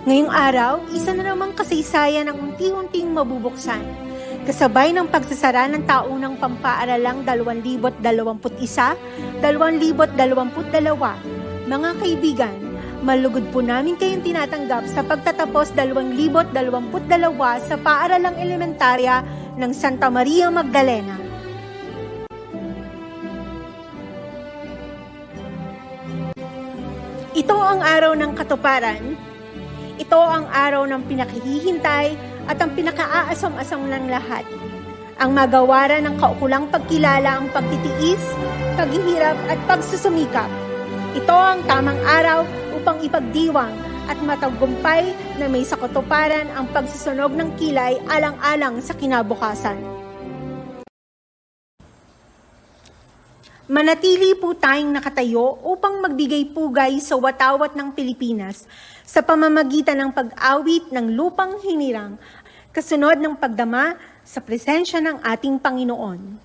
Ngayong araw, isa na namang kasaysayan ang unti-unting mabubuksan. Kasabay ng pagsasara ng taunang pampaaralang 2021-2022, mga kaibigan, malugod po namin kayong tinatanggap sa pagtatapos 2022 sa paaralang elementarya ng Santa Maria Magdalena. Ito ang araw ng katuparan. Ito ang araw ng pinakahihintay at ang pinakaaasam-asam ng lahat. Ang magawaran ng kaukulang pagkilala ang pagtitiis, paghihirap at pagsusumikap. Ito ang tamang araw upang ipagdiwang at matagumpay na may sa katuparan ang pagsusunog ng kilay alang-alang sa kinabukasan. Manatili po tayong nakatayo upang magbigay pugay sa watawat ng Pilipinas sa pamamagitan ng pag-awit ng lupang hinirang, kasunod ng pagdama sa presensya ng ating Panginoon.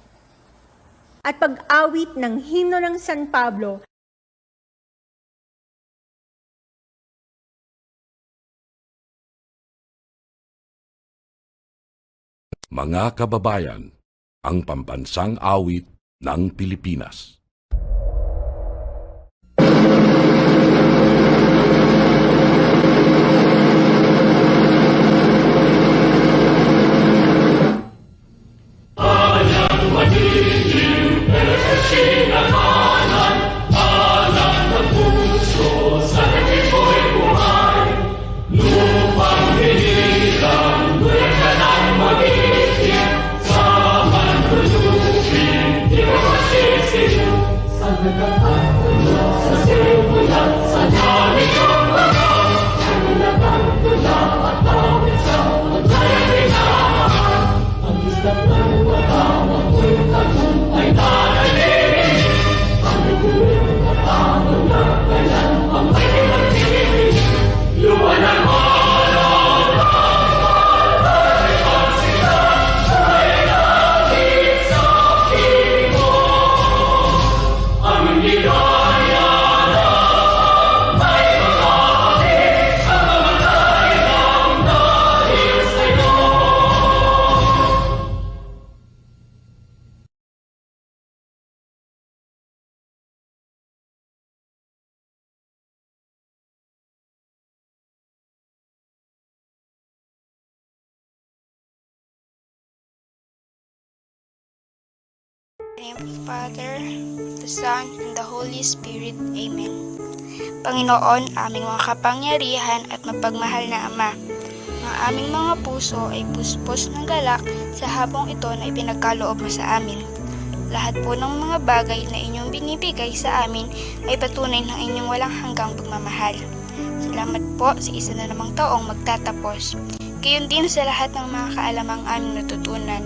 At pag-awit ng himno ng San Pablo. Mga kababayan, ang pambansang awit ng Pilipinas. In the name of the Father, the Son, and the Holy Spirit. Amen. Panginoon, aming mga kapangyarihan at mapagmahal na Ama, ang aming mga puso ay puspos ng galak sa habang ito na ipinagkaloob mo sa amin. Lahat po ng mga bagay na inyong binibigay sa amin ay patunay ng inyong walang hanggang pagmamahal. Salamat po sa isa na namang taong magtatapos. Gayon din sa lahat ng mga kaalamang aming natutunan.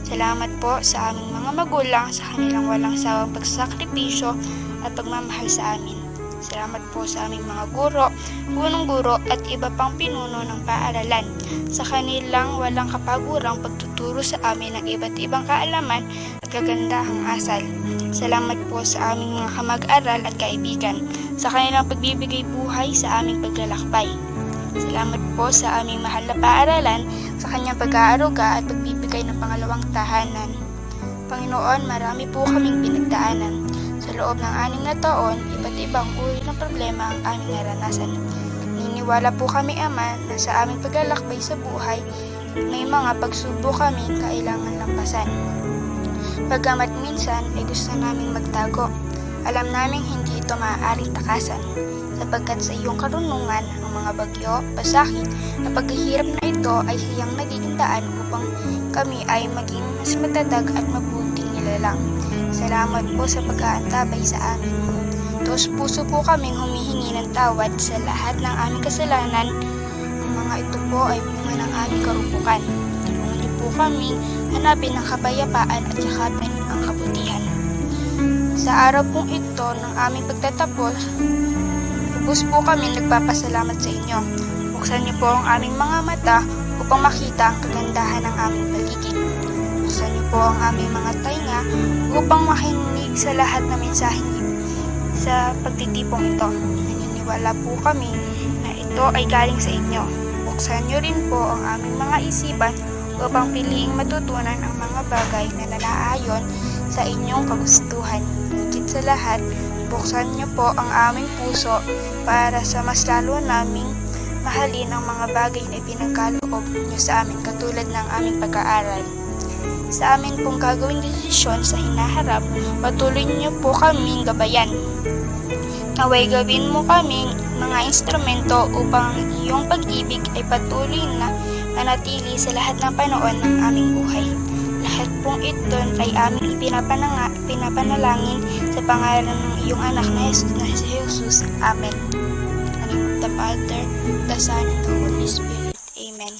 Salamat po sa aming mga magulang sa kanilang walang sawang pagsakripisyo at pagmamahal sa amin. Salamat po sa aming mga guro, punong guro at iba pang pinuno ng paaralan sa kanilang walang kapagurang pagtuturo sa amin ng iba't ibang kaalaman at kagandahang asal. Salamat po sa aming mga kamag-aral at kaibigan sa kanilang pagbibigay buhay sa aming paglalakbay. Salamat po sa aming mahal na paaralan sa kanyang pag-aaruga at pagbibigay ng pangalawang tahanan. Panginoon, marami po kaming pinagdaanan. Sa loob ng 6 na taon, iba't ibang uri ng problema ang aming naranasan. Naniniwala po kami, Ama, na sa aming paglalakbay sa buhay, may mga pagsubok kami kailangan lampasan. Bagamat minsan ay gusto naming magtago, alam naming hindi ito maaaring takasan, sapagkat sa iyong karunungan, ang mga bagyo, pasakit, at paghihirap na ito ay siyang nagiging daan upang kami ay maging mas matatag at mabuting nilalang. Salamat po sa pag-aantabay sa amin. Taos puso po kaming humihingi ng tawad sa lahat ng aming kasalanan. Ang mga ito po ay bunga ng aming karumpukan. Tulungan niyo po kaming hanapin ang kapayapaan at yakapin ang kabutihan. Sa araw pong ito ng aming pagtatapos, lubos po kami nagpapasalamat sa inyo. Buksan niyo po ang aming mga mata upang makita ang kagandahan ng aming paligid. Buksan niyo po ang aming mga tainga upang makinig sa lahat ng mensaheng sa pagtitipong ito. Naniniwala po kami na ito ay galing sa inyo. Buksan niyo rin po ang aming mga isipan upang piliing matutunan ang mga bagay na nanaayon sa inyong kagustuhan. Higit sa lahat, buksan niyo po ang aming puso para sa mas lalo naming mahalin ang mga bagay na ipinagkaloob niyo sa amin katulad ng aming pag-aaral. Sa amin pong gagawing desisyon sa hinaharap, patuloy niyo po kaming gabayan. Naway gawin mo kaming mga instrumento upang ang iyong pag-ibig ay patuloy na manatili sa lahat ng panahon ng aming buhay. Lahat pong ito ay aming pinapanalangin sa pangalan ng iyong anak na si Jesus. Amen. In the name of the Father, the Son, and the Holy Spirit. Amen.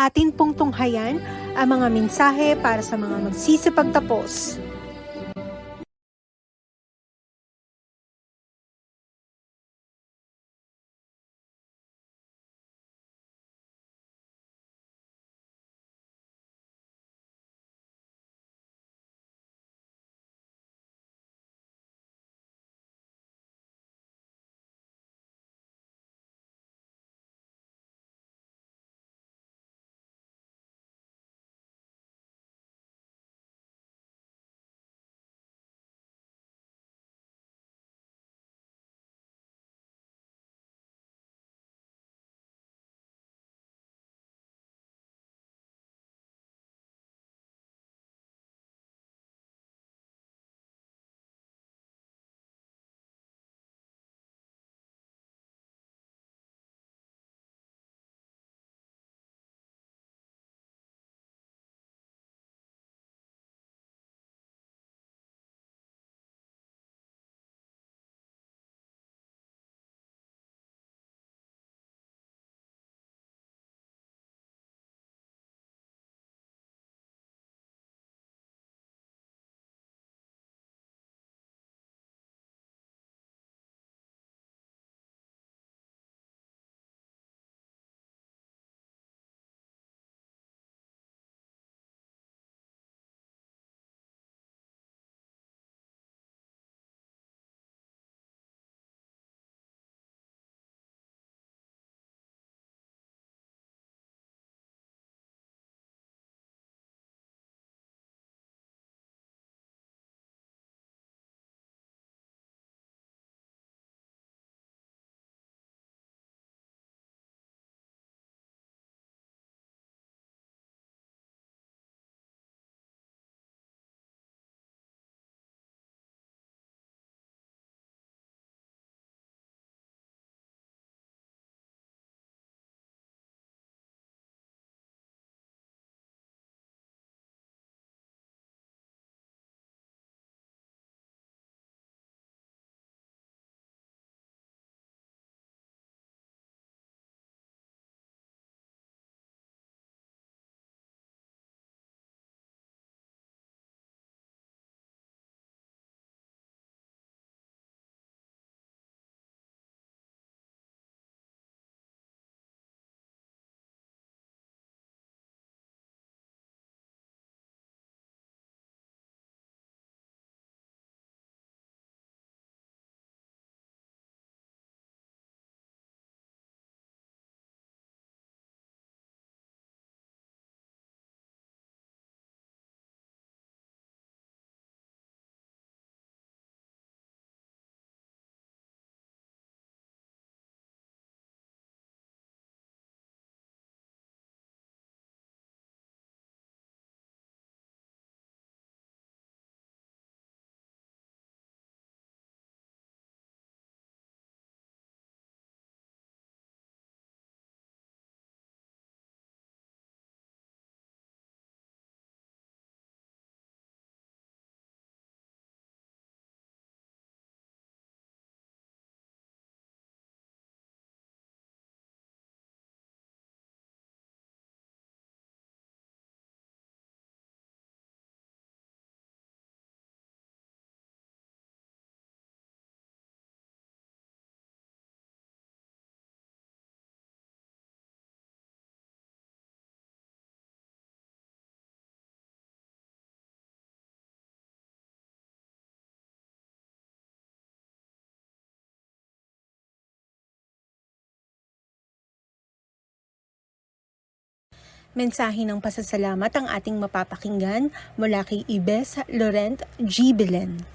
Atin pong tunghayan ang mga mensahe para sa mga magsisipagtapos. Mensahe ng pasasalamat ang ating mapapakinggan mula kay Ibes Laurent G. Belen.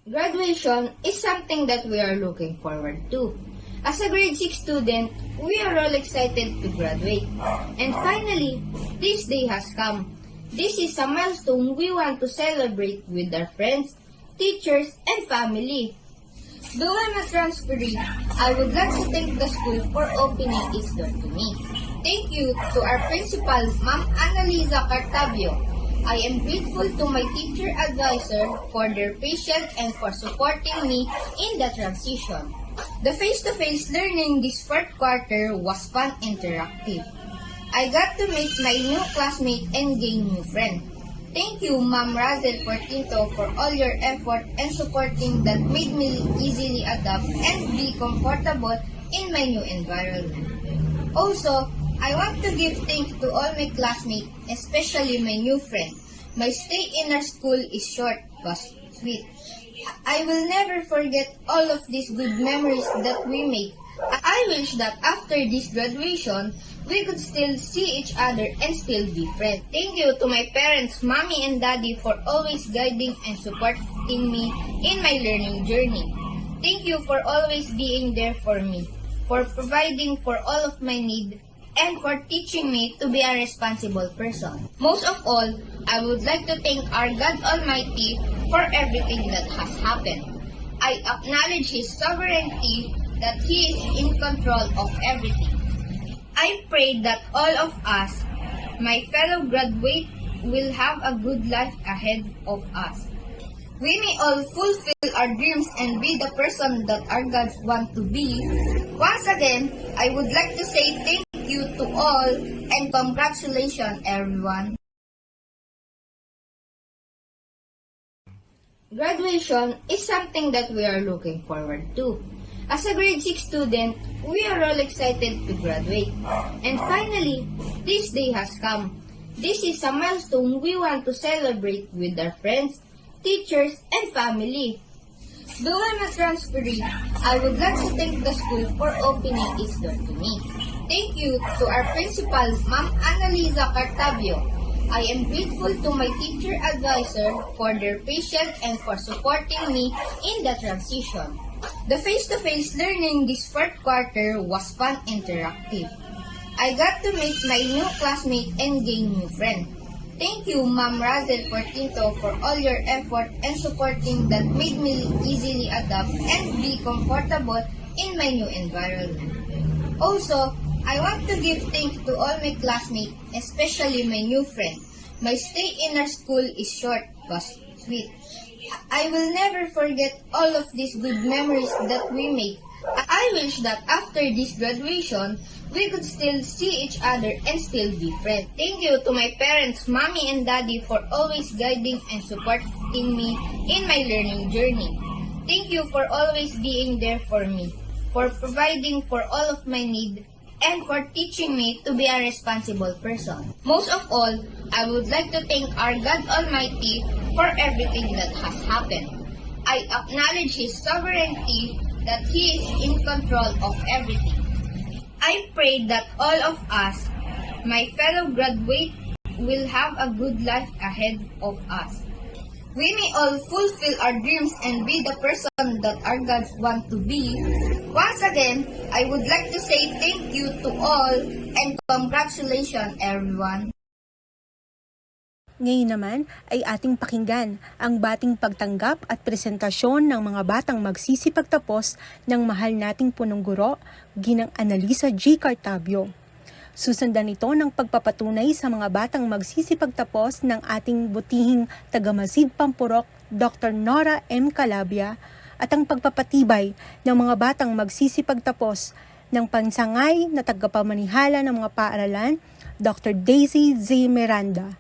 Graduation is something that we are looking forward to. As a grade 6 student, we are all excited to graduate. And finally, this day has come. This is a milestone we want to celebrate with our friends, teachers, and family. Though I'm a transferee, I would like to thank the school for opening its door to me. Thank you to our principal, Ma'am Annalisa Cartavio. I am grateful to my teacher advisor for their patience and for supporting me in the transition. The face-to-face learning this fourth quarter was fun and interactive. I got to meet my new classmate and gain new friends. Thank you, Ma'am Razel Portinto, for all your effort and supporting that made me easily adapt and be comfortable in my new environment. Also, I want to give thanks to all my classmates, especially my new friend. My stay in our school is short but sweet. I will never forget all of these good memories that we make. I wish that after this graduation, we could still see each other and still be friends. Thank you to my parents, mommy and daddy, for always guiding and supporting me in my learning journey. Thank you for always being there for me, for providing for all of my needs, and for teaching me to be a responsible person. Most of all, I would like to thank our God Almighty for everything that has happened. I acknowledge His sovereignty, that He is in control of everything. I pray that all of us, my fellow graduates, will have a good life ahead of us. We may all fulfill our dreams and be the person that our gods want to be. Once again, I would like to say thank you to all and congratulations everyone. Graduation is something that we are looking forward to. As a grade 6 student, we are all excited to graduate. And finally, this day has come. This is a milestone we want to celebrate with our friends, teachers, and family. Though I'm a transferee, I would like to thank the school for opening its door to me. Thank you to our principal, Ma'am Annalisa Cartavio. I am grateful to my teacher advisor for their patience and for supporting me in the transition. The face-to-face learning this fourth quarter was fun and interactive. I got to meet my new classmate and gain new friends. Thank you, Ma'am Razel Portinto, for all your effort and supporting that made me easily adapt and be comfortable in my new environment. Also, I want to give thanks to all my classmates, especially my new friend. My stay in our school is short but sweet. I will never forget all of these good memories that we make. I wish that after this graduation, we could still see each other and still be friends. Thank you to my parents, mommy and daddy, for always guiding and supporting me in my learning journey. Thank you for always being there for me, for providing for all of my needs, and for teaching me to be a responsible person. Most of all, I would like to thank our God Almighty for everything that has happened. I acknowledge His sovereignty, that He is in control of everything. I pray that all of us, my fellow graduates, will have a good life ahead of us. We may all fulfill our dreams and be the person that our gods want to be. Once again, I would like to say thank you to all and congratulations everyone. Ngayon naman ay ating pakinggan ang bating pagtanggap at presentasyon ng mga batang magsisipagtapos ng mahal nating punong guro, Ginang Annalisa G. Cartavio. Susundan ito ng pagpapatunay sa mga batang magsisipagtapos ng ating butihing tagamasid Pampurok, Dr. Nora M. Calabia, at ang pagpapatibay ng mga batang magsisipagtapos ng pansangay na tagapamanihala ng mga paaralan, Dr. Daisy Z. Miranda.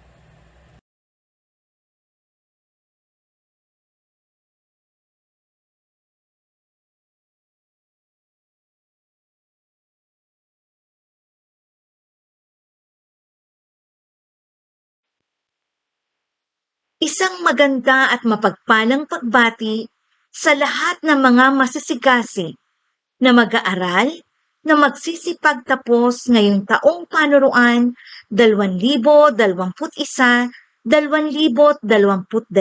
Isang maganda at mapagpalang pagbati sa lahat ng mga masisigasi na mag-aaral, na magsisipagtapos ngayong taong panuruan 2021-2022.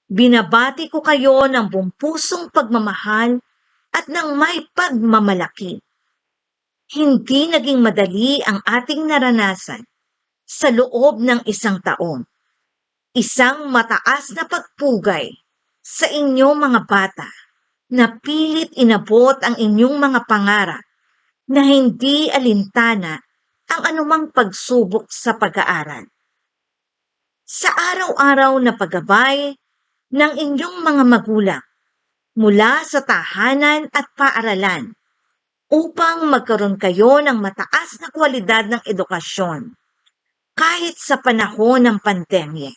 Binabati ko kayo ng buong pusong pagmamahal at ng may pagmamalaki. Hindi naging madali ang ating naranasan sa loob ng isang taon. Isang mataas na pagpugay sa inyong mga bata na pilit inabot ang inyong mga pangarap na hindi alintana ang anumang pagsubok sa pag-aaral. Sa araw-araw na paggabay ng inyong mga magulang mula sa tahanan at paaralan upang magkaroon kayo ng mataas na kwalidad ng edukasyon kahit sa panahon ng pandemya.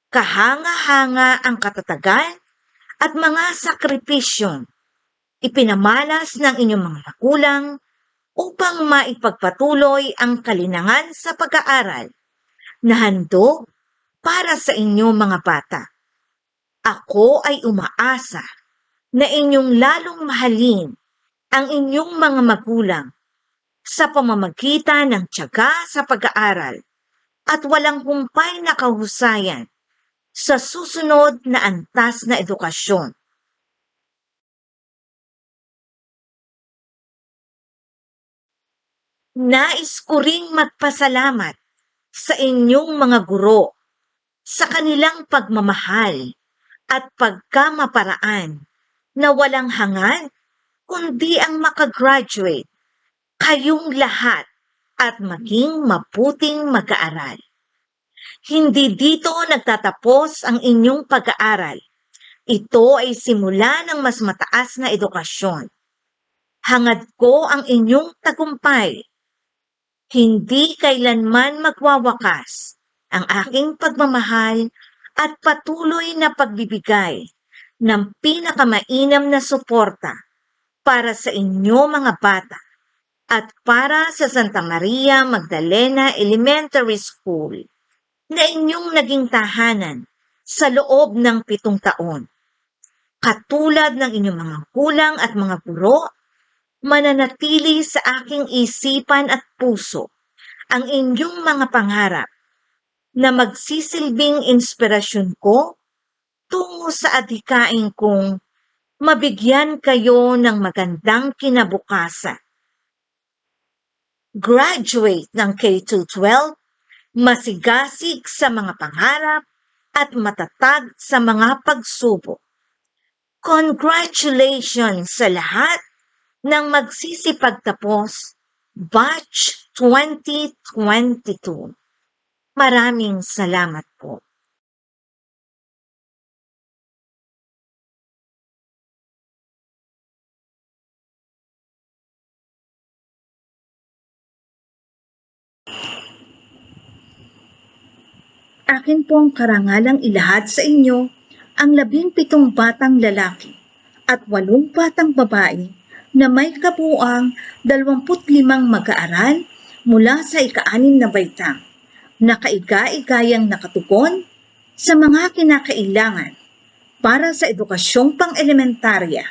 Kahanga-hanga ang katatagan at mga sakripisyong ipinamalas ng inyong mga magulang upang maipagpatuloy ang kalinangan sa pag-aaral na handog para sa inyong mga bata. Ako ay umaasa na inyong lalong mahalin ang inyong mga magulang sa pamamagitan ng tiyaga sa pag-aaral at walang humpay na kahusayan sa susunod na antas na edukasyon. Nais ko ring magpasalamat sa inyong mga guro sa kanilang pagmamahal at pagkamaparaan na walang hangad kundi ang makagraduate kayong lahat at maging mabuting mag-aaral. Hindi dito nagtatapos ang inyong pag-aaral. Ito ay simula ng mas mataas na edukasyon. Hangad ko ang inyong tagumpay. Hindi kailanman magwawakas ang aking pagmamahal at patuloy na pagbibigay ng pinakamainam na suporta para sa inyo mga bata at para sa Santa Maria Magdalena Elementary School na inyong naging tahanan sa loob ng 7 taon. Katulad ng inyong mga gulang at mga guro, mananatili sa aking isipan at puso ang inyong mga pangarap na magsisilbing inspirasyon ko tungo sa adhikain kong mabigyan kayo ng magandang kinabukasan. Graduate ng K-12, masigasig sa mga pangarap at matatag sa mga pagsubok. Congratulations sa lahat ng magsisipagtapos Batch 2022. Maraming salamat po. Akin pong karangalang ilahad sa inyo ang 17 batang lalaki at 8 batang babae na may kabuuang 25 mag-aaral mula sa ika-6 na baitang na kaiga-igayang nakatugon sa mga kinakailangan para sa edukasyong pang-elementarya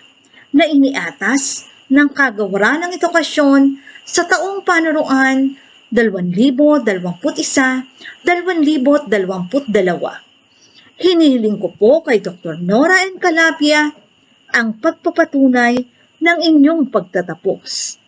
na iniatas ng Kagawaran ng Edukasyon sa taong panuruan 2021-2022. Hinihiling ko po kay Dr. Nora N. Calapia ang pagpapatunay ng inyong pagtatapos.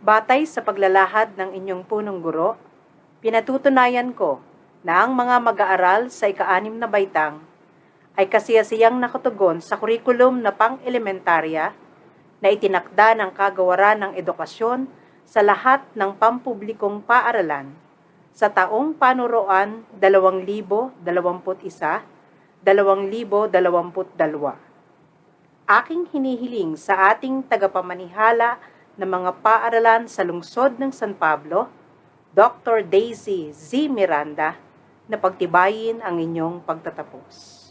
Batay sa paglalahad ng inyong punong guro, pinatutunayan ko na ang mga mag-aaral sa ika-6 na baitang ay kasiyasiyang nakatugon sa kurikulum na pang-elementarya na itinakda ng Kagawaran ng Edukasyon sa lahat ng pampublikong paaralan sa taong panuruan 2021-2022. Aking hinihiling sa ating tagapamanihala ng mga paaralan sa lungsod ng San Pablo, Dr. Daisy Z. Miranda, na pagtibayin ang inyong pagtatapos.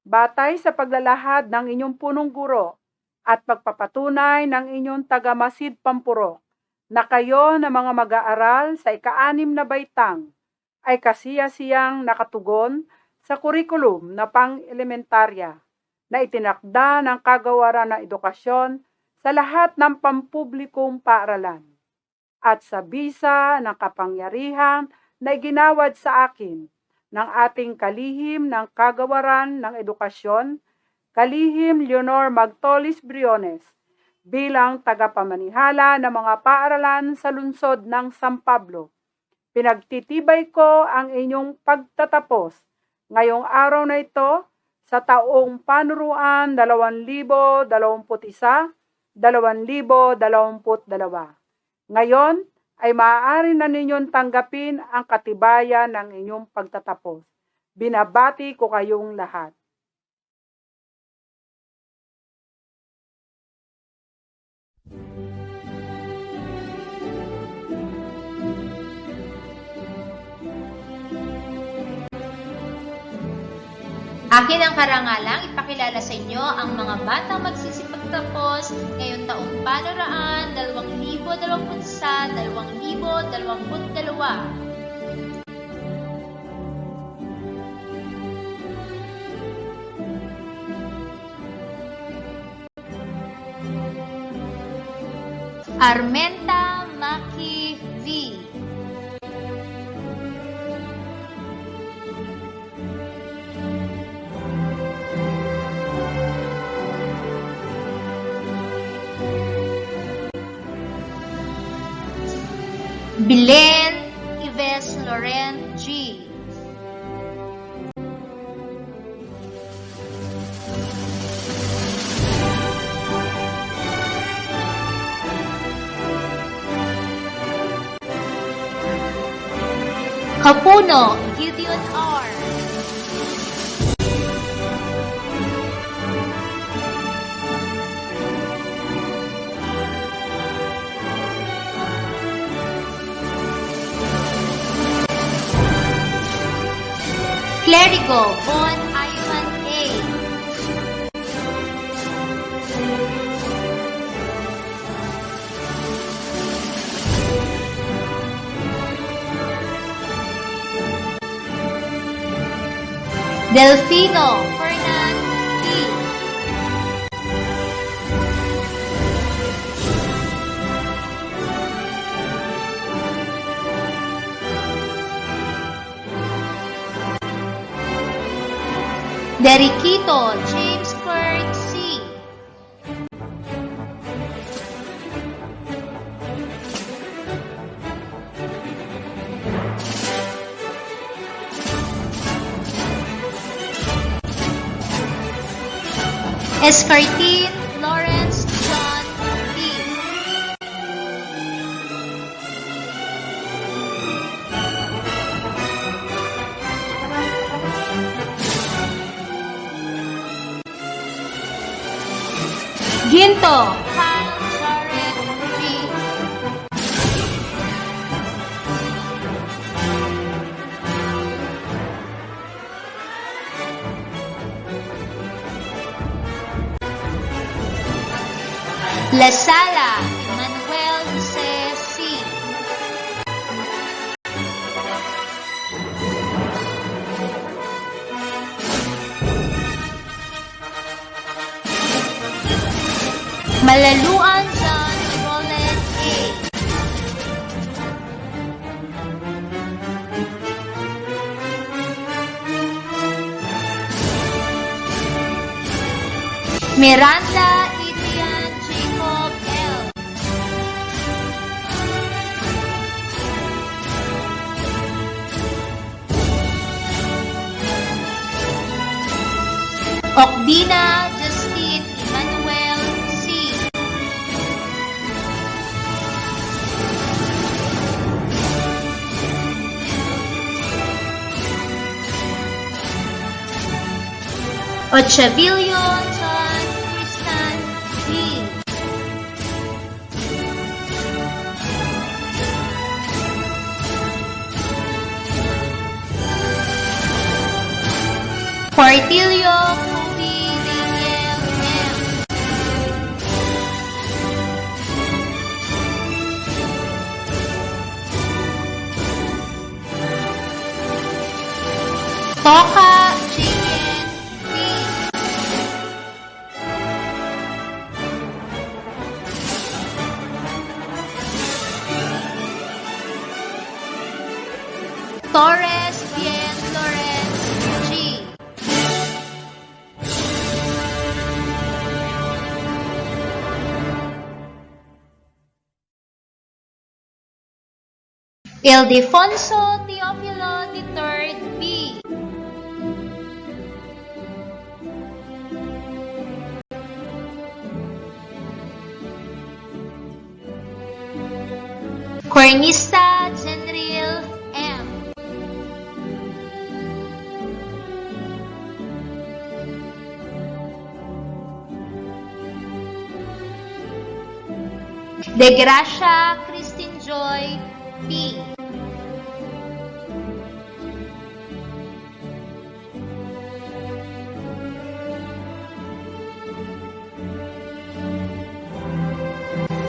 batay sa paglalahad ng inyong punong guro at pagpapatunay ng inyong tagamasid pampuro na kayo na mga mag-aaral sa ika-6 na baitang ay kasiya-siyang nakatugon sa kurikulum na pang-elementarya na itinakda ng kagawaran ng edukasyon sa lahat ng pampublikong paaralan at sa bisa ng kapangyarihan na iginawad sa akin ng ating kalihim ng kagawaran ng edukasyon, kalihim Leonor Magtolis Briones, bilang tagapamanihala ng mga paaralan sa lungsod ng San Pablo. Pinagtitibay ko ang inyong pagtatapos ngayong araw na ito sa taong panuruan 2021-2022. Ngayon ay maaari na ninyong tanggapin ang katibayan ng inyong pagtatapos. Binabati ko kayong lahat. Akin ang karangalang ipakilala sa inyo ang mga batang magsisipagtapos ngayong taong panuraan 2021-2022. Armenta Maki V. Belen Ives Loren G. Kapuno Gideon R. Clerigo Von Ivan A. Delfino Fernan E. Deriquito James Kirk C. Escartin Lawrence John E. Ginto Kyle Jared G. La Sala Manuel Jose C. Malaluan John Roland A. Miranda Adrian Jacob L. Okdina Justine Emmanuel C. Ochavillo John Christian D. Portillo Toka Jimin B. Torres Bien Lawrence G. Ildefonso Teofilo III B. Cornista Zenril M. De Gracia Christine Joy B.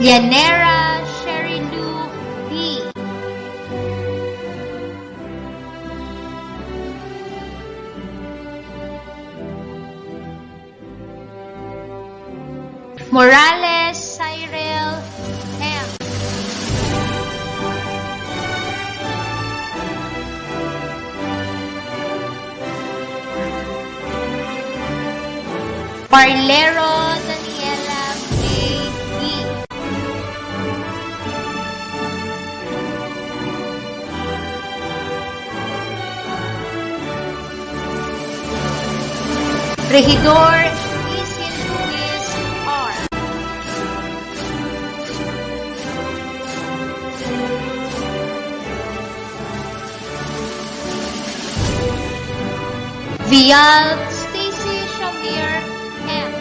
Llanera Sherry Lou B. Morales Cyril M. Parlero Daniela B. Regidor Isil Luis R. Vial Stacy Shamir M.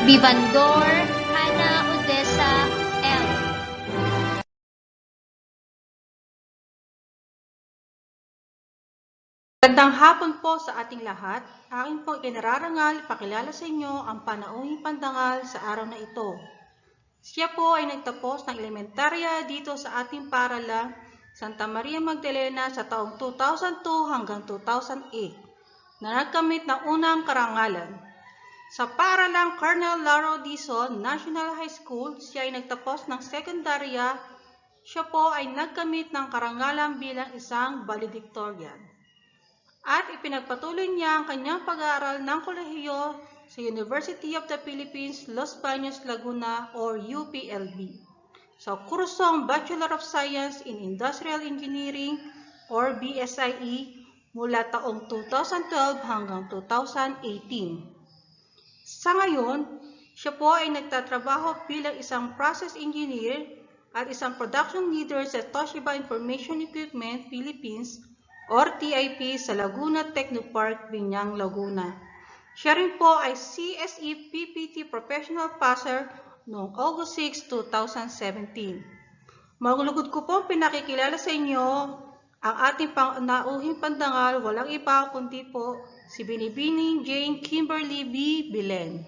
Vivandor Hannah Odessa L. Magandang hapon po sa ating lahat. Aking pong inararangal, ipakilala sa inyo ang panauhing pandangal sa araw na ito. Siya po ay nagtapos ng elementarya dito sa ating paaralang Santa Maria Magdalena sa taong 2002 hanggang 2008 na nagkamit ng unang karangalan. Sa paaralang Colonel Laro Dizon National High School, siya ay nagtapos ng sekundarya. Siya po ay nagkamit ng karangalan bilang isang valedictorian. At ipinagpatuloy niya ang kanyang pag-aaral ng kolehiyo sa University of the Philippines, Los Baños, Laguna or UPLB sa kursong Bachelor of Science in Industrial Engineering or BSIE mula taong 2012 hanggang 2018. Sa ngayon, siya po ay nagtatrabaho bilang isang process engineer at isang production leader sa Toshiba Information Equipment Philippines or TIP sa Laguna Technopark, Biñang, Laguna. Siya rin po ay CSE PPT Professional Passer noong August 6, 2017. Maglugod ko po pinakikilala sa inyo ang ating panauhing pandangal, walang iba kundi po si Binibining Jane Kimberly B. Bilen.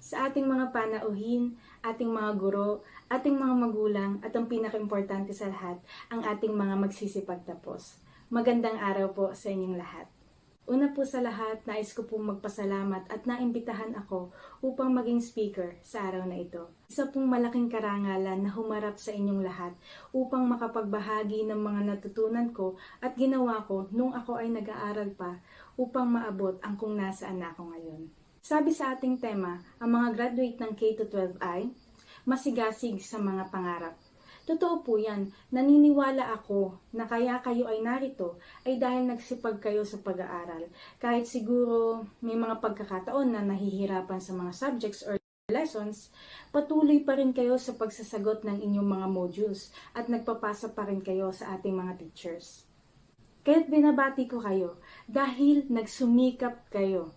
Sa ating mga panauhin, ating mga guro, ating mga magulang, at ang pinaka-importante sa lahat, ang ating mga magsisipagtapos. Magandang araw po sa inyong lahat. Una po sa lahat, nais ko pong magpasalamat at naimbitahan ako upang maging speaker sa araw na ito. Isa pong malaking karangalan na humarap sa inyong lahat upang makapagbahagi ng mga natutunan ko at ginawa ko nung ako ay nag-aaral pa upang maabot ang kung nasaan na ako ngayon. Sabi sa ating tema, ang mga graduate ng K-12 ay masigasig sa mga pangarap. Totoo po yan, naniniwala ako na kaya kayo ay narito ay dahil nagsipag kayo sa pag-aaral. Kahit siguro may mga pagkakataon na nahihirapan sa mga subjects or lessons, patuloy pa rin kayo sa pagsasagot ng inyong mga modules at nagpapasa pa rin kayo sa ating mga teachers. Kaya't binabati ko kayo dahil nagsumikap kayo.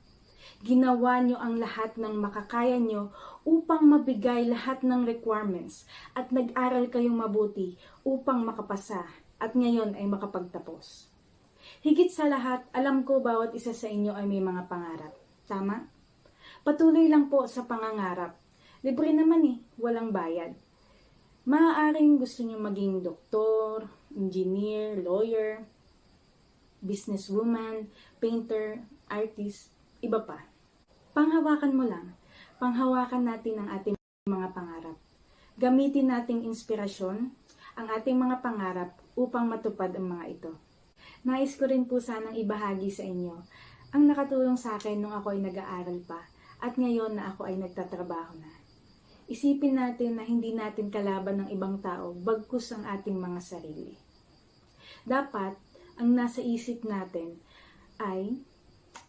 Ginawa nyo ang lahat ng makakaya nyo upang mabigay lahat ng requirements at nag-aral kayong mabuti upang makapasa at ngayon ay makapagtapos. Higit sa lahat, alam ko bawat isa sa inyo ay may mga pangarap. Tama? Patuloy lang po sa pangangarap. Libre naman walang bayad. Maaaring gusto nyo maging doktor, engineer, lawyer, businesswoman, painter, artist, iba pa. Panghawakan mo lang. Panghawakan natin ang ating mga pangarap. Gamitin nating inspirasyon ang ating mga pangarap upang matupad ang mga ito. Nais ko rin po sanang ibahagi sa inyo ang nakatulong sa akin nung ako ay nag-aaral pa at ngayon na ako ay nagtatrabaho na. Isipin natin na hindi natin kalaban ng ibang tao bagkus ang ating mga sarili. Dapat, ang nasa isip natin ay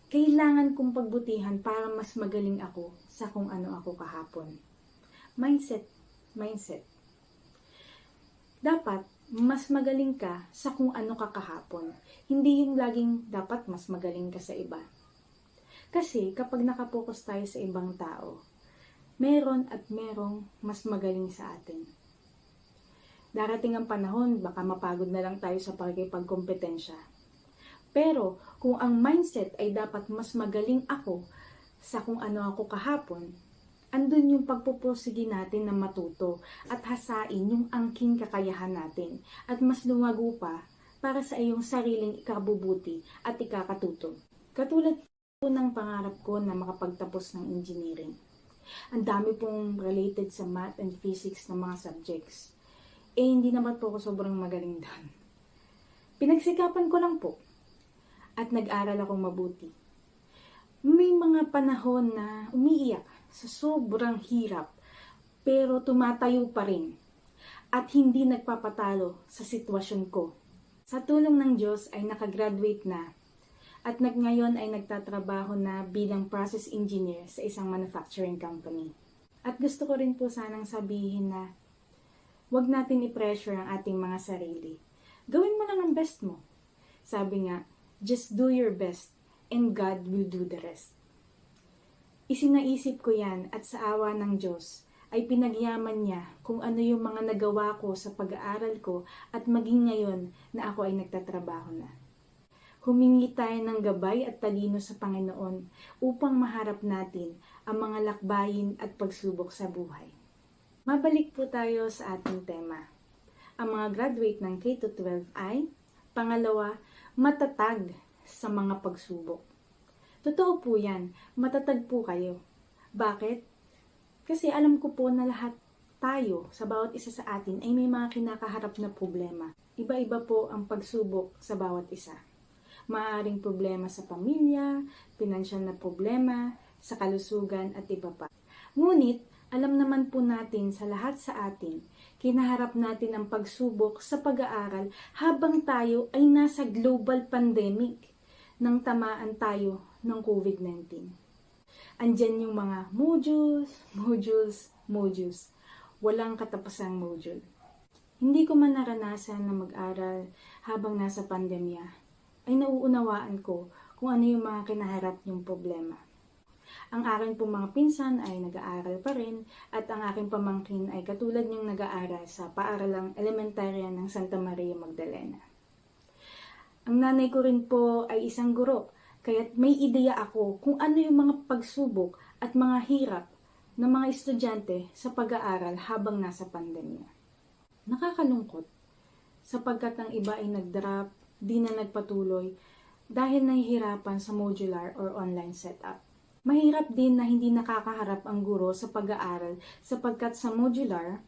kailangan kong pagbutihan para mas magaling ako sa kung ano ako kahapon. Mindset. Dapat, mas magaling ka sa kung ano ka kahapon. Hindi yung laging dapat mas magaling ka sa iba. Kasi kapag nakapokus tayo sa ibang tao, meron at merong mas magaling sa atin. Darating ang panahon, baka mapagod na lang tayo sa pagkikipagkompetensya. Pero kung ang mindset ay dapat mas magaling ako sa kung ano ako kahapon, andun yung pagpupursige natin na matuto at hasain yung angking kakayahan natin at mas lumago pa para sa iyong sariling ikabubuti at ikakatuto. Katulad po ng pangarap ko na makapagtapos ng engineering. Ang dami pong related sa math and physics na mga subjects. Hindi naman po ako sobrang magaling doon. Pinagsikapan ko lang po at nag-aral akong mabuti. May mga panahon na umiiyak sa sobrang hirap pero tumatayo pa rin at hindi nagpapatalo sa sitwasyon ko. Sa tulong ng Diyos ay nakagraduate na at ngayon ay nagtatrabaho na bilang process engineer sa isang manufacturing company. At gusto ko rin po sanang sabihin na huwag natin i-pressure ang ating mga sarili. Gawin mo lang ang best mo. Sabi nga, just do your best and God will do the rest. Isinaisip ko yan at sa awa ng Diyos ay pinagyaman niya kung ano yung mga nagawa ko sa pag-aaral ko at maging ngayon na ako ay nagtatrabaho na. Humingi tayo ng gabay at talino sa Panginoon upang maharap natin ang mga lakbayin at pagsubok sa buhay. Mabalik po tayo sa ating tema. Ang mga graduate ng K-12 ay, pangalawa, matatag sa mga pagsubok. Totoo po yan, matatag po kayo. Bakit? Kasi alam ko po na lahat tayo, sa bawat isa sa atin, ay may mga kinakaharap na problema. Iba-iba po ang pagsubok sa bawat isa. Maaaring problema sa pamilya, pinansyal na problema, sa kalusugan at iba pa. Ngunit, alam naman po natin sa lahat sa atin, kinaharap natin ang pagsubok sa pag-aaral habang tayo ay nasa global pandemic nang tamaan tayo ng COVID-19. Andyan yung mga modules. Walang katapusang module. Hindi ko man naranasan na mag-aral habang nasa pandemya, ay nauunawaan ko kung ano yung mga kinaharap yung problema. Ang aking pong mga pinsan ay nag-aaral pa rin at ang aking pamangkin ay katulad niyong nag-aaral sa paaralang elementarya ng Santa Maria Magdalena. Ang nanay ko rin po ay isang guro, kaya't may ideya ako kung ano yung mga pagsubok at mga hirap ng mga estudyante sa pag-aaral habang nasa pandemya. Nakakalungkot sapagkat ang iba ay nag-drop, di na nagpatuloy dahil nahihirapan sa modular or online setup. Mahirap din na hindi nakakaharap ang guro sa pag-aaral sapagkat sa modular,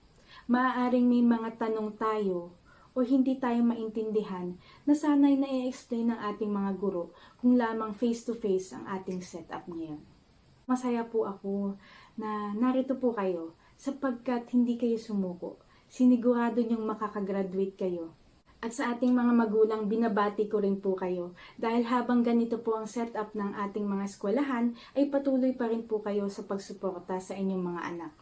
maaaring may mga tanong tayo o hindi tayo maintindihan na sanay na i-explain ng ating mga guro kung lamang face-to-face ang ating setup ngayon. Masaya po ako na narito po kayo sapagkat hindi kayo sumuko. Sinigurado niyong makakagraduate kayo. At sa ating mga magulang, binabati ko rin po kayo dahil habang ganito po ang setup ng ating mga eskwelahan, ay patuloy pa rin po kayo sa pagsuporta sa inyong mga anak.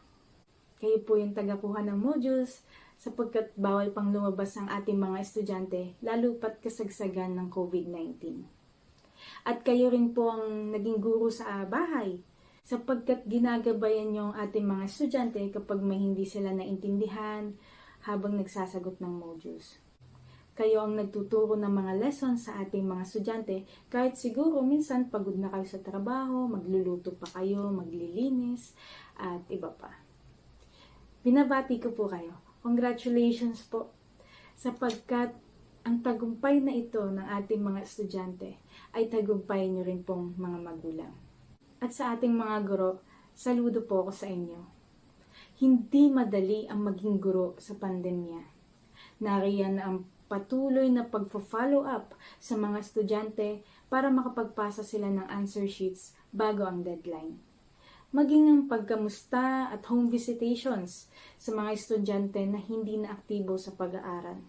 Kayo po yung tagakuha ng modules sapagkat bawal pang lumabas ang ating mga estudyante lalo pat kasagsagan ng COVID-19. At kayo rin po ang naging guro sa bahay sapagkat ginagabayan niyo ang ating mga estudyante kapag may hindi sila naintindihan habang nagsasagot ng modules. Kayo ang nagtuturo ng mga lessons sa ating mga estudyante kahit siguro minsan pagod na kayo sa trabaho, magluluto pa kayo, maglilinis, at iba pa. Binabati ko po kayo. Congratulations po sapagkat ang tagumpay na ito ng ating mga estudyante ay tagumpay niyo rin pong mga magulang. At sa ating mga guro, saludo po ako sa inyo. Hindi madali ang maging guro sa pandemya. Nariyan ang patuloy na pagfo-follow up sa mga estudyante para makapagpasa sila ng answer sheets bago ang deadline. Maging ang pagkamusta at home visitations sa mga estudyante na hindi na aktibo sa pag-aaral.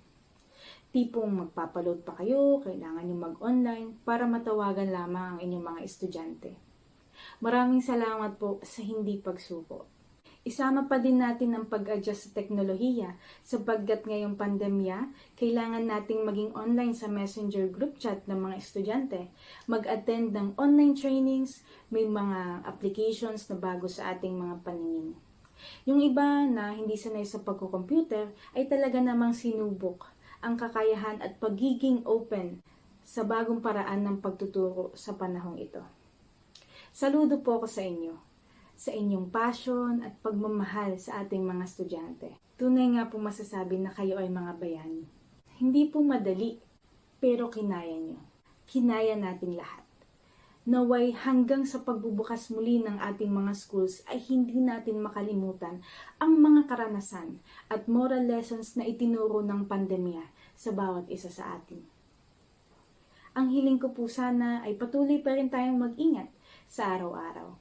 Tipong magpapaload pa kayo, kailangan nyo mag-online para matawagan lamang ang inyong mga estudyante. Maraming salamat po sa hindi pagsuko. Isama pa din natin ang pag-adjust sa teknolohiya sapagkat ngayong pandemya, kailangan nating maging online sa messenger group chat ng mga estudyante, mag-attend ng online trainings, may mga applications na bago sa ating mga paningin. Yung iba na hindi sanay sa pagko-computer ay talaga namang sinubok ang kakayahan at pagiging open sa bagong paraan ng pagtuturo sa panahong ito. Saludo po ako sa inyo, sa inyong passion at pagmamahal sa ating mga estudyante. Tunay nga po masasabi na kayo ay mga bayani. Hindi po madali, pero kinaya nyo. Kinaya nating lahat. Naway hanggang sa pagbubukas muli ng ating mga schools ay hindi natin makalimutan ang mga karanasan at moral lessons na itinuro ng pandemya sa bawat isa sa atin. Ang hiling ko po sana ay patuloy pa rin tayong mag-ingat sa araw-araw.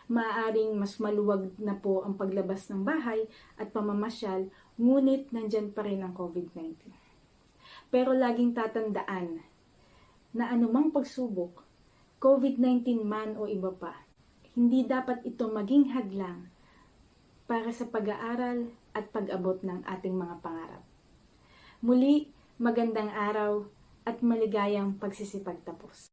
Maaaring mas maluwag na po ang paglabas ng bahay at pamamasyal, ngunit nandyan pa rin ang COVID-19. Pero laging tatandaan na anumang pagsubok, COVID-19 man o iba pa, hindi dapat ito maging hadlang para sa pag-aaral at pag-abot ng ating mga pangarap. Muli, magandang araw at maligayang pagsisipagtapos.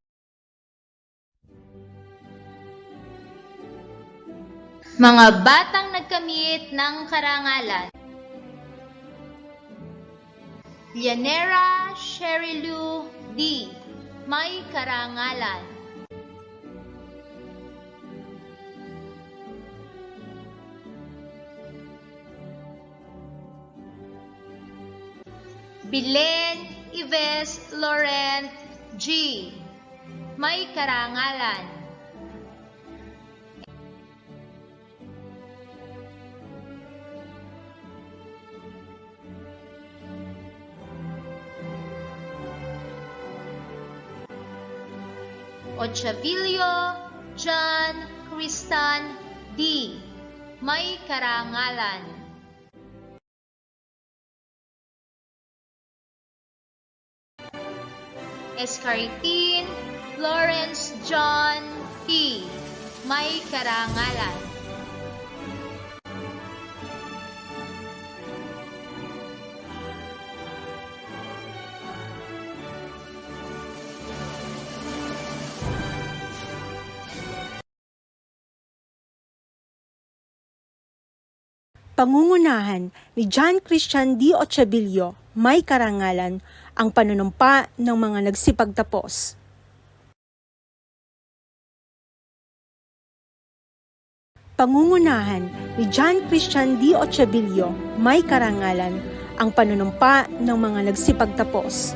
Mga batang nagkamit ng karangalan. Lianera Sherilu D. May karangalan. Bilen Ives Laurent G. May karangalan. Ochavilio John Cristan D. May karangalan. Escaritin Lawrence John T. May karangalan. Pangungunahan ni John Christian D. Ochavilio, may karangalan, ang panunumpa ng mga nagsipagtapos. Pangungunahan ni John Christian D. Ochavilio, may karangalan, ang panunumpa ng mga nagsipagtapos.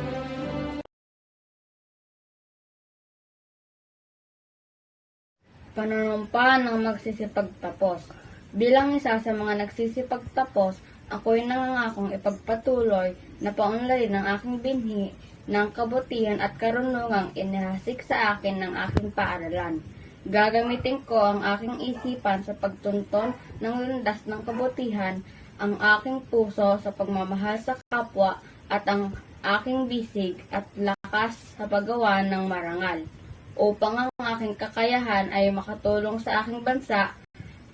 Panunumpa ng magsisipagtapos. Bilang isa sa mga nagsisipagtapos, ako'y nangangakong ipagpatuloy na paunlarin ang aking binhi ng kabutihan at karunungang inihasik sa akin ng aking paaralan. Gagamitin ko ang aking isipan sa pagtunton ng landas ng kabutihan, ang aking puso sa pagmamahal sa kapwa, at ang aking bisig at lakas sa paggawa ng marangal, upang ang aking kakayahan ay makatulong sa aking bansa,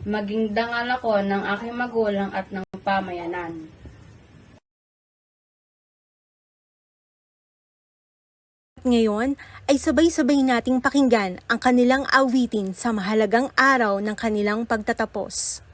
maging dangal ako ng aking magulang at ng pamayanan. Ngayon ay sabay-sabay nating pakinggan ang kanilang awitin sa mahalagang araw ng kanilang pagtatapos.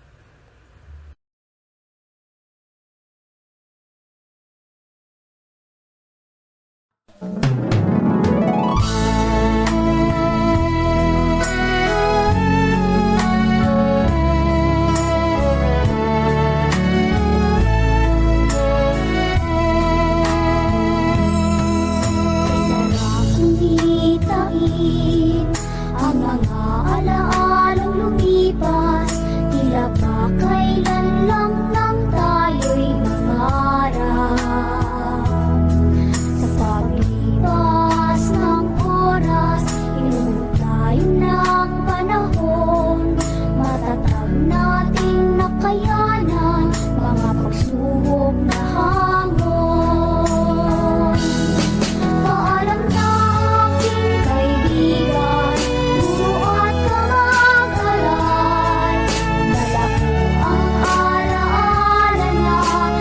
Ang mga alaalang lumipas, tila ba kailan lang nang tayo'y mangarap. Sa paglipas ng oras, inuwi tayo ng panahon, matatag nating nakayanan mga pagsubok na hamon. Paalam na aking kaibigan, guro at kamag-aral, dala ko ang alaala na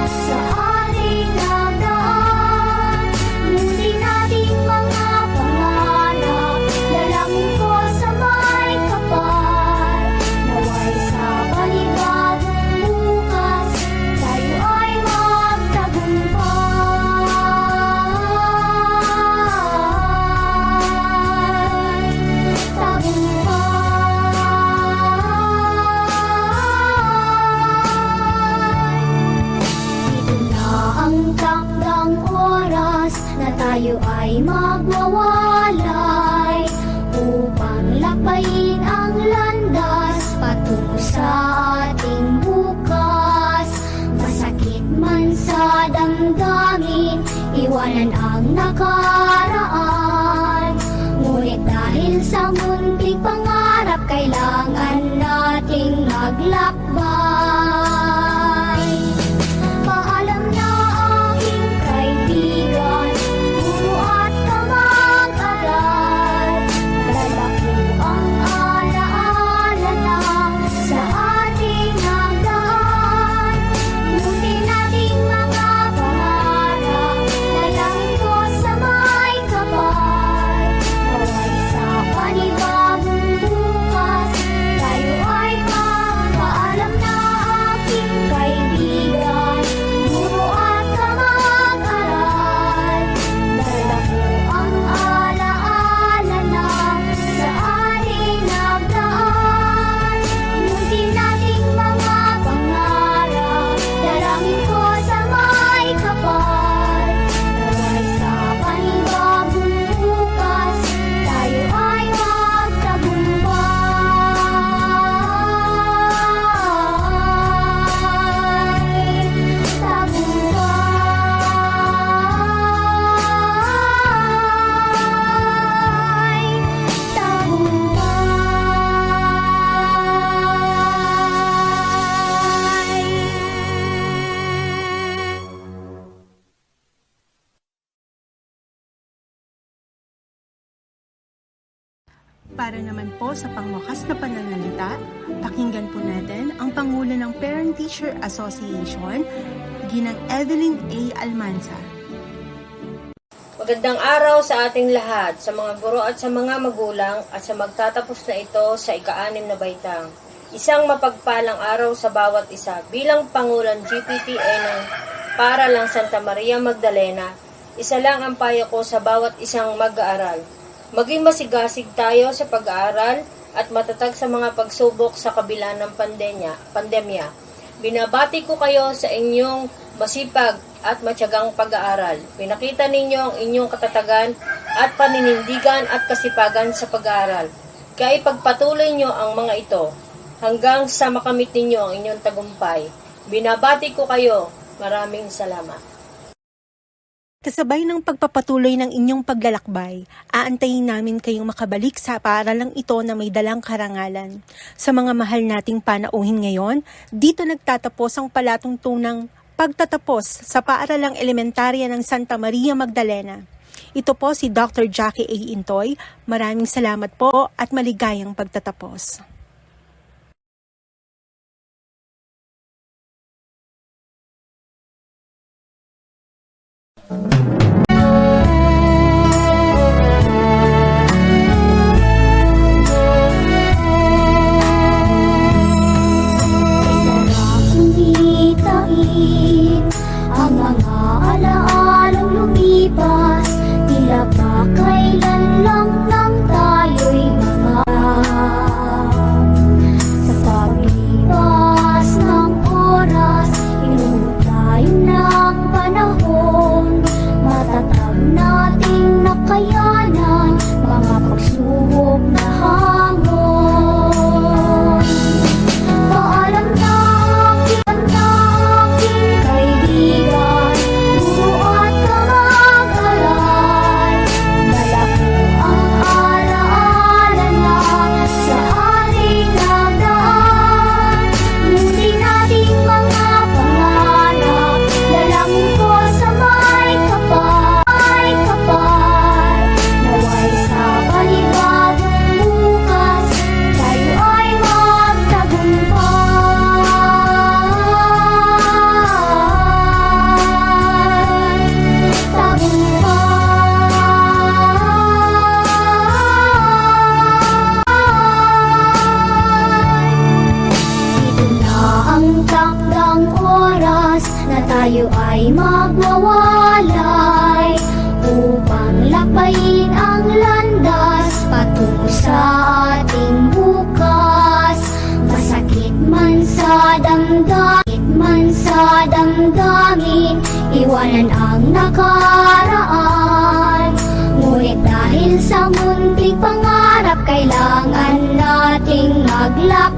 sa ating nagdaan. Muli nating mga pangarap, dalangin ko sa may kapal, naway sa panibagong bukas, tayo ay Ito na ang takdang oras na tayo ay magwawalay upang lakbayin ang landas patungo sa ating bukas. Masakit man sa damdamin, iwanan ang nakaraan. Ngunit dahil sa munting pangarap, kailangan nating maglakbay. Paalam na aking kaibigan, guro at kamag-aral, dala ko ang alaala na sa ating nagdaan. Muli nating mga pangarap, dalangin ko sa may kapal, naway sa panibagong bukas, tayo ay magpaalam na aking kaibigan, guro at kamag-aral, dala ko ang alaala na sa ating nagdaan. Muli nating mga pangarap, dalangin ko sa may kapal, naway sa panibagong bukas, tayo ay Para naman po sa pangwakas na pananalita, pakinggan po natin ang Pangulo ng Parent-Teacher Association, Ginang Evelyn A. Almanza. Magandang araw sa ating lahat, sa mga guro at sa mga magulang at sa magtatapos na ito sa ika-6 na baitang. Isang mapagpalang araw sa bawat isa. Bilang Pangulan GPTA ng Paaralang Santa Maria Magdalena, isa lang ang payo ko sa bawat isang mag-aaral. Maging masigasig tayo sa pag-aaral at matatag sa mga pagsubok sa kabila ng pandemya. Binabati ko kayo sa inyong masipag at matyagang pag-aaral. Pinakita ninyo ang inyong katatagan at paninindigan at kasipagan sa pag-aaral. Kaya ipagpatuloy nyo ang mga ito hanggang sa makamit ninyo ang inyong tagumpay. Binabati ko kayo. Maraming salamat. Kasabay ng pagpapatuloy ng inyong paglalakbay, aantayin namin kayong makabalik sa paaralang ito na may dalang karangalan. Sa mga mahal nating panauhin ngayon, dito nagtatapos ang palatungtunang pagtatapos sa paaralang elementarya ng Santa Maria Magdalena. Ito po si Dr. Jackie A. Intoy. Maraming salamat po at maligayang pagtatapos. Sumitain ang mga alaalang lumipas, tila ba kailan lang nang tayo'y sa paglipas ng oras, inuwi tayo ng panahon, matatag nating nakayanan mga pagsubok na hamon. Paalam na aking kaibigan, guro at kamag-aral, malaki ang alaala na sa ating nagdaan. Ngunit nating mga pangarap, dalangin ko sa may kapal, naway sa panibagong bukas, tayo ay takdang oras na tayo ay magwawalay upang lakbayin ang landas patungo sa ating bukas. Masakit man sa damdamin, iwanan ang nakaraan. Ngunit dahil sa munting pangarap, kailangan nating maglakbay.